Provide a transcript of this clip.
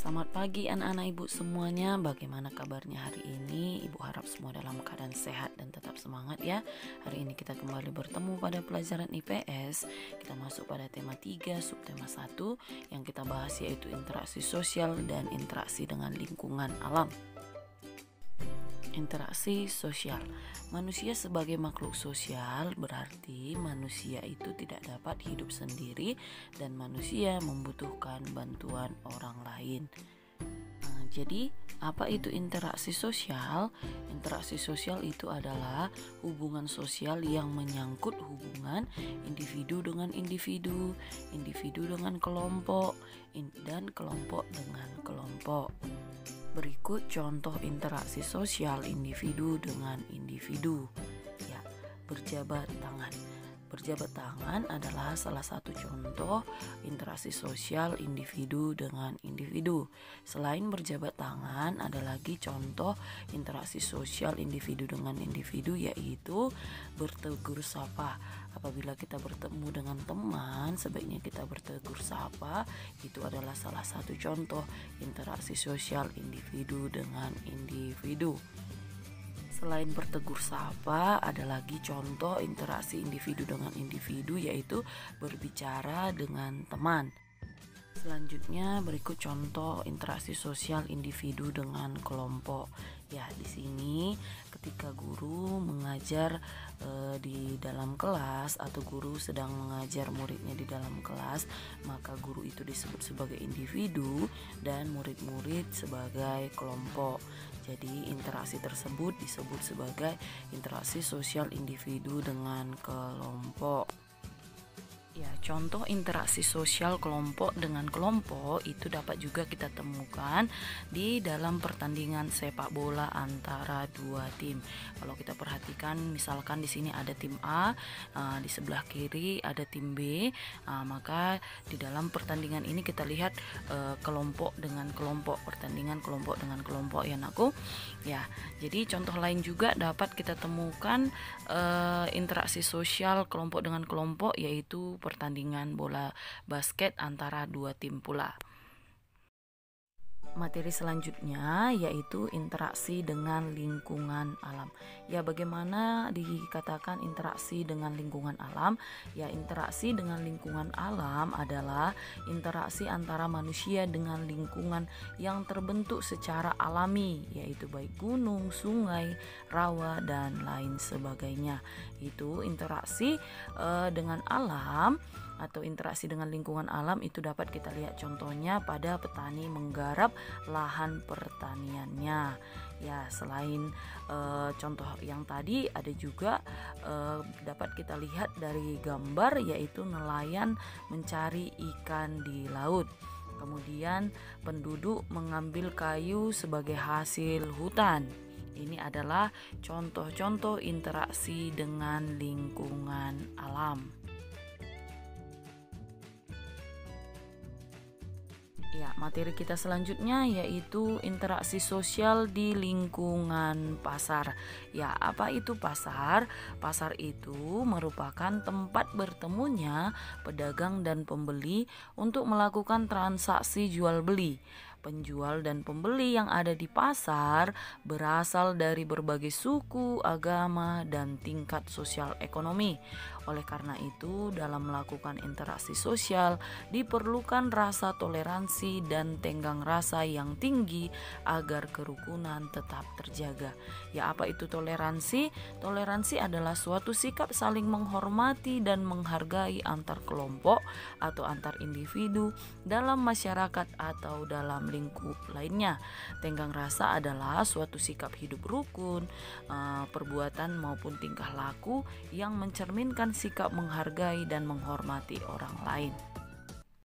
Selamat pagi anak-anak ibu semuanya. Bagaimana kabarnya hari ini? Ibu harap semua dalam keadaan sehat dan tetap semangat ya. Hari ini kita kembali bertemu pada pelajaran IPS. Kita masuk pada tema 3, subtema 1 yang kita bahas yaitu interaksi sosial dan interaksi dengan lingkungan alam. Interaksi sosial. Manusia sebagai makhluk sosial berarti manusia itu tidak dapat hidup sendiri dan manusia membutuhkan bantuan orang lain. Jadi apa itu interaksi sosial? Interaksi sosial itu adalah hubungan sosial yang menyangkut hubungan individu dengan individu, individu dengan kelompok, dan kelompok dengan kelompok. Berikut contoh interaksi sosial individu dengan individu. Ya, berjabat tangan. Berjabat tangan adalah salah satu contoh interaksi sosial individu dengan individu. Selain berjabat tangan, ada lagi contoh interaksi sosial individu dengan individu yaitu bertegur sapa. Apabila kita bertemu dengan teman, sebaiknya kita bertegur sapa. Itu adalah salah satu contoh interaksi sosial individu dengan individu. Selain bertegur sapa, ada lagi contoh interaksi individu dengan individu yaitu berbicara dengan teman. Selanjutnya berikut contoh interaksi sosial individu dengan kelompok. Ya, di sini ketika guru mengajar di dalam kelas atau guru sedang mengajar muridnya di dalam kelas, maka guru itu disebut sebagai individu dan murid-murid sebagai kelompok. Jadi interaksi tersebut disebut sebagai interaksi sosial individu dengan kelompok. Ya, contoh interaksi sosial kelompok dengan kelompok itu dapat juga kita temukan di dalam pertandingan sepak bola antara dua tim. Kalau kita perhatikan, misalkan di sini ada tim A, di sebelah kiri ada tim B, maka di dalam pertandingan ini kita lihat kelompok dengan kelompok, pertandingan kelompok dengan kelompok ya anakku. Ya, jadi contoh lain juga dapat kita temukan interaksi sosial kelompok dengan kelompok yaitu pertandingan bola basket antara dua tim pula. Materi selanjutnya yaitu interaksi dengan lingkungan alam. Ya, bagaimana dikatakan interaksi dengan lingkungan alam? Ya, interaksi dengan lingkungan alam adalah interaksi antara manusia dengan lingkungan yang terbentuk secara alami, yaitu baik gunung, sungai, rawa, dan lain sebagainya. Itu interaksi dengan alam atau interaksi dengan lingkungan alam itu dapat kita lihat contohnya pada petani menggarap lahan pertaniannya. Ya, selain contoh yang tadi ada juga dapat kita lihat dari gambar yaitu nelayan mencari ikan di laut. Kemudian penduduk mengambil kayu sebagai hasil hutan. Ini adalah contoh-contoh interaksi dengan lingkungan alam. Ya, materi kita selanjutnya yaitu interaksi sosial di lingkungan pasar. Ya, apa itu pasar? Pasar itu merupakan tempat bertemunya pedagang dan pembeli untuk melakukan transaksi jual beli. Penjual dan pembeli yang ada di pasar berasal dari berbagai suku, agama, dan tingkat sosial ekonomi. Oleh karena itu, dalam melakukan interaksi sosial diperlukan rasa toleransi dan tenggang rasa yang tinggi agar kerukunan tetap terjaga. Ya, apa itu toleransi? Toleransi adalah suatu sikap saling menghormati dan menghargai antar kelompok atau antar individu dalam masyarakat atau dalam lingkup lainnya. Tenggang rasa adalah suatu sikap hidup rukun, perbuatan maupun tingkah laku yang mencerminkan sikap menghargai dan menghormati orang lain.